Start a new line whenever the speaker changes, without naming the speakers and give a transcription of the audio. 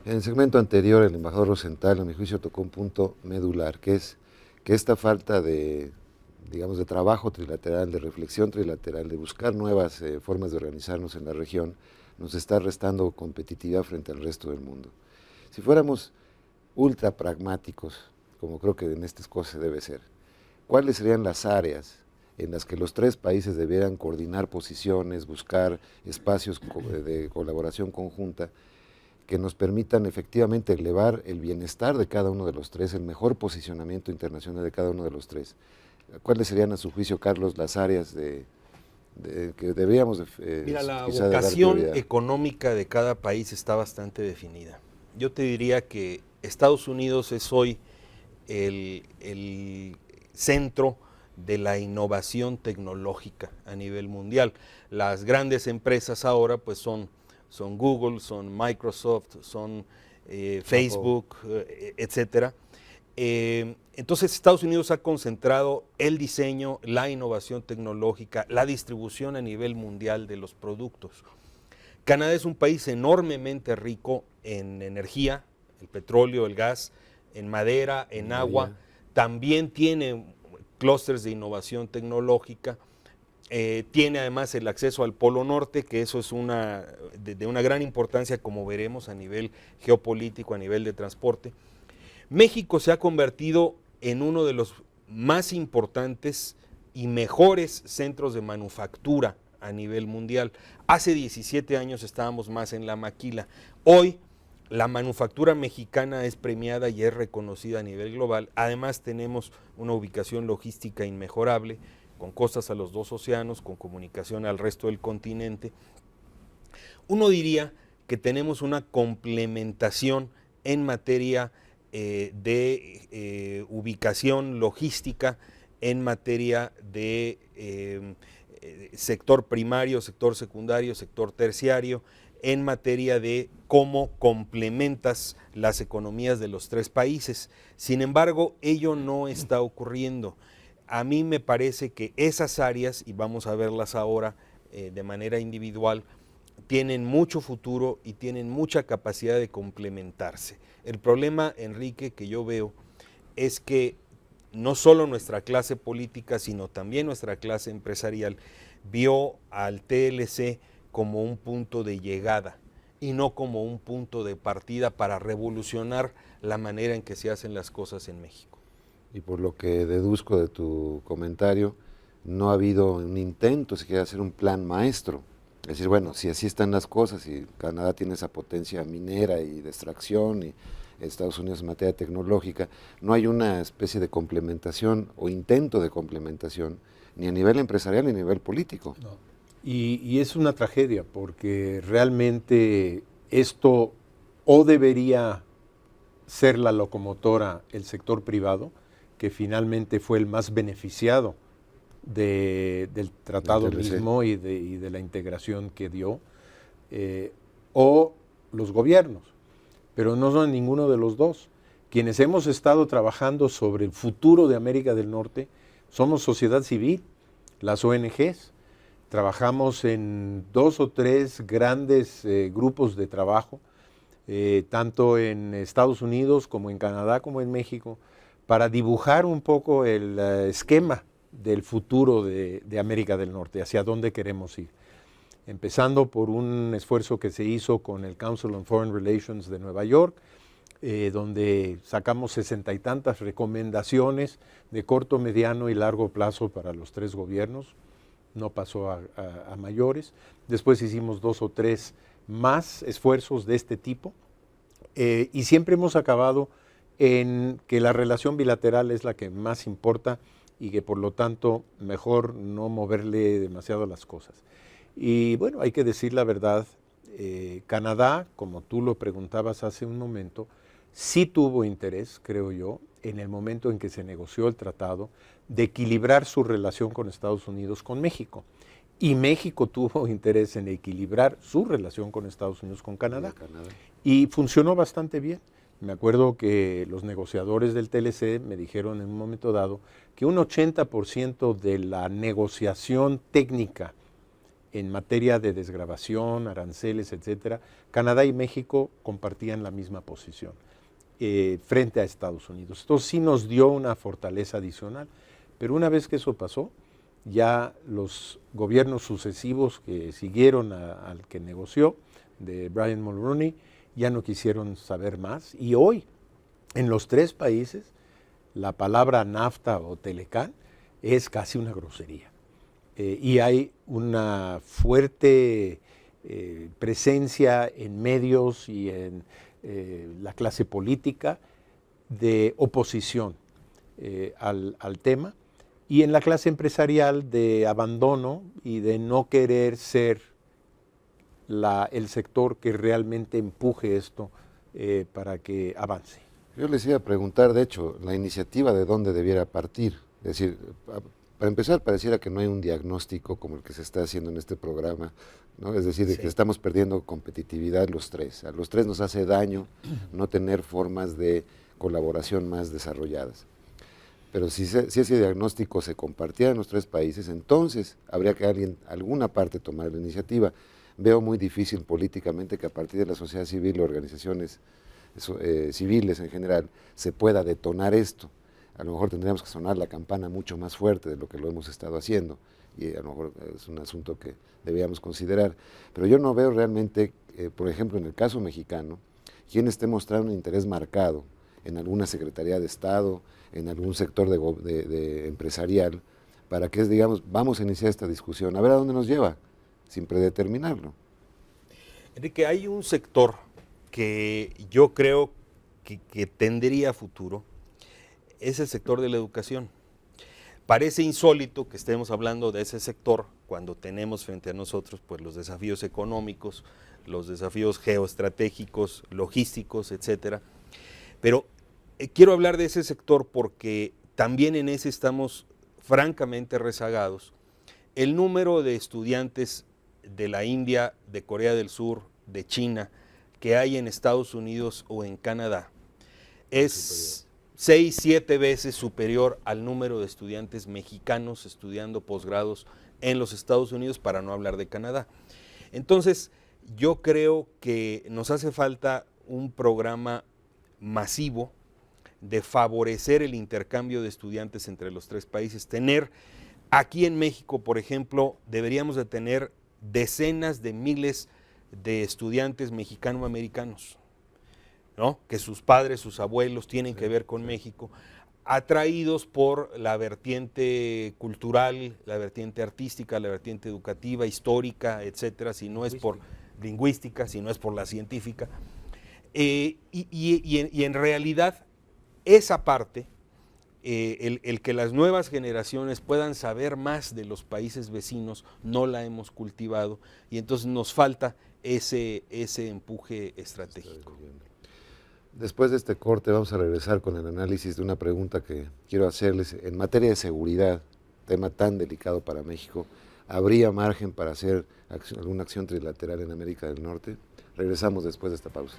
En el segmento anterior, el embajador Rosenthal, a mi juicio, tocó un punto medular, que es que esta falta de, digamos, de trabajo trilateral, de reflexión trilateral, de buscar nuevas formas de organizarnos en la región, nos está restando competitividad frente al resto del mundo. Si fuéramos ultra pragmáticos, como creo que en estas cosas se debe ser, ¿cuáles serían las áreas en las que los tres países debieran coordinar posiciones, buscar espacios de colaboración conjunta que nos permitan efectivamente elevar el bienestar de cada uno de los tres, el mejor posicionamiento internacional de cada uno de los tres? ¿Cuáles serían, a su juicio, Carlos, las áreas que deberíamos
Mira, la
quizá de dar
vocación
prioridad?
económica de cada país está bastante definida. Yo te diría que Estados Unidos es hoy el centro de la innovación tecnológica a nivel mundial. Las grandes empresas ahora pues son Google, son Microsoft, son
Apple.
Facebook, etcétera. Entonces Estados Unidos ha concentrado el diseño, la innovación tecnológica, la distribución a nivel mundial de los productos. Canadá es un país enormemente rico en energía, el petróleo, el gas, en madera, en agua.
Minería.
También tiene clústeres de innovación tecnológica. Tiene además el acceso al Polo Norte, que eso es de una gran importancia, como veremos, a nivel geopolítico, a nivel de transporte. México se ha convertido en uno de los más importantes y mejores centros de manufactura a nivel mundial. Hace 17 años estábamos más en la maquila. Hoy la manufactura mexicana es premiada y es reconocida a nivel global. Además tenemos una ubicación logística inmejorable, con costas a los dos océanos, con comunicación al resto del continente. Uno diría que tenemos una complementación en materia de ubicación logística, en materia de sector primario, sector secundario, sector terciario, en materia de cómo complementas las economías de los tres países. Sin embargo, ello no está ocurriendo. A mí me parece que esas áreas, y vamos a verlas ahora de manera individual, tienen mucho futuro y tienen mucha capacidad de complementarse. El problema, Enrique, que yo veo es que no solo nuestra clase política, sino también nuestra clase empresarial vio al TLC como un punto de llegada y no como un punto de partida para revolucionar la manera en que se hacen las cosas en México.
Y por lo que deduzco de tu comentario, no ha habido un intento siquiera de hacer un plan maestro. Es decir, bueno, si así están las cosas y Canadá tiene esa potencia minera y de extracción y Estados Unidos en materia tecnológica, no hay una especie de complementación o intento de complementación ni a nivel empresarial ni a nivel político.
No. Y es una tragedia porque realmente esto o debería ser la locomotora el sector privado, que finalmente fue el más beneficiado del tratado mismo y de la integración que dio, o los gobiernos, pero no son ninguno de los dos. Quienes hemos estado trabajando sobre el futuro de América del Norte somos sociedad civil, las ONGs. Trabajamos en 2 o 3 grandes grupos de trabajo, tanto en Estados Unidos como en Canadá como en México, para dibujar un poco el esquema del futuro de América del Norte, hacia dónde queremos ir. Empezando por un esfuerzo que se hizo con el Council on Foreign Relations de Nueva York, donde sacamos 60 y tantas recomendaciones de corto, mediano y largo plazo para los 3 gobiernos. No pasó a mayores. Después hicimos 2 o 3 más esfuerzos de este tipo, y siempre hemos acabado en que la relación bilateral es la que más importa y que por lo tanto mejor no moverle demasiado las cosas. Y bueno, hay que decir la verdad, Canadá, como tú lo preguntabas hace un momento, sí tuvo interés, creo yo, en el momento en que se negoció el tratado, de equilibrar su relación con Estados Unidos con México. Y México tuvo interés en equilibrar su relación con Estados Unidos con Canadá. Y funcionó bastante bien. Me acuerdo que los negociadores del TLC me dijeron en un momento dado que un 80% de la negociación técnica en materia de desgravación, aranceles, etcétera, Canadá y México compartían la misma posición frente a Estados Unidos. Esto sí nos dio una fortaleza adicional, pero una vez que eso pasó, ya los gobiernos sucesivos que siguieron al que negoció, de Brian Mulroney, ya no quisieron saber más, y hoy en los tres países la palabra NAFTA o Telecán es casi una grosería. Y hay una fuerte presencia en medios y en la clase política de oposición al tema, y en la clase empresarial de abandono y de no querer ser el sector que realmente empuje esto para que avance.
Yo les iba a preguntar, de hecho, la iniciativa de dónde debiera partir. Es decir, para empezar, pareciera que no hay un diagnóstico como el que se está haciendo en este programa, ¿no? Es decir, de que estamos perdiendo competitividad los tres. A los tres nos hace daño no tener formas de colaboración más desarrolladas. Pero si ese diagnóstico se compartiera en los tres países, entonces habría que alguna parte tomar la iniciativa. Veo muy difícil políticamente que a partir de la sociedad civil, organizaciones civiles en general, se pueda detonar esto. A lo mejor tendríamos que sonar la campana mucho más fuerte de lo que lo hemos estado haciendo, y a lo mejor es un asunto que debíamos considerar. Pero yo no veo realmente, por ejemplo, en el caso mexicano, quien esté mostrando un interés marcado en alguna Secretaría de Estado, en algún sector de empresarial, para que, digamos, vamos a iniciar esta discusión, a ver a dónde nos lleva, sin predeterminarlo.
Enrique, hay un sector que yo creo que tendría futuro, es el sector de la educación. Parece insólito que estemos hablando de ese sector cuando tenemos frente a nosotros pues, los desafíos económicos, los desafíos geoestratégicos, logísticos, etcétera. Pero quiero hablar de ese sector porque también en ese estamos francamente rezagados. El número de estudiantes de la India, de Corea del Sur, de China, que hay en Estados Unidos o en Canadá, es 6, 7 veces superior al número de estudiantes mexicanos estudiando posgrados en los Estados Unidos, para no hablar de Canadá. Entonces, yo creo que nos hace falta un programa masivo de favorecer el intercambio de estudiantes entre los tres países. Aquí en México, por ejemplo, deberíamos de tener decenas de miles de estudiantes mexicano-americanos, ¿no? Que sus padres, sus abuelos tienen que ver con México, atraídos por la vertiente cultural, la vertiente artística, la vertiente educativa, histórica, etcétera, si no es por lingüística, si no es por la científica. Y en realidad, esa parte, el que las nuevas generaciones puedan saber más de los países vecinos, no la hemos cultivado, y entonces nos falta ese empuje estratégico.
Después de este corte vamos a regresar con el análisis de una pregunta que quiero hacerles. En materia de seguridad, tema tan delicado para México, ¿habría margen para hacer alguna acción trilateral en América del Norte? Regresamos después de esta pausa.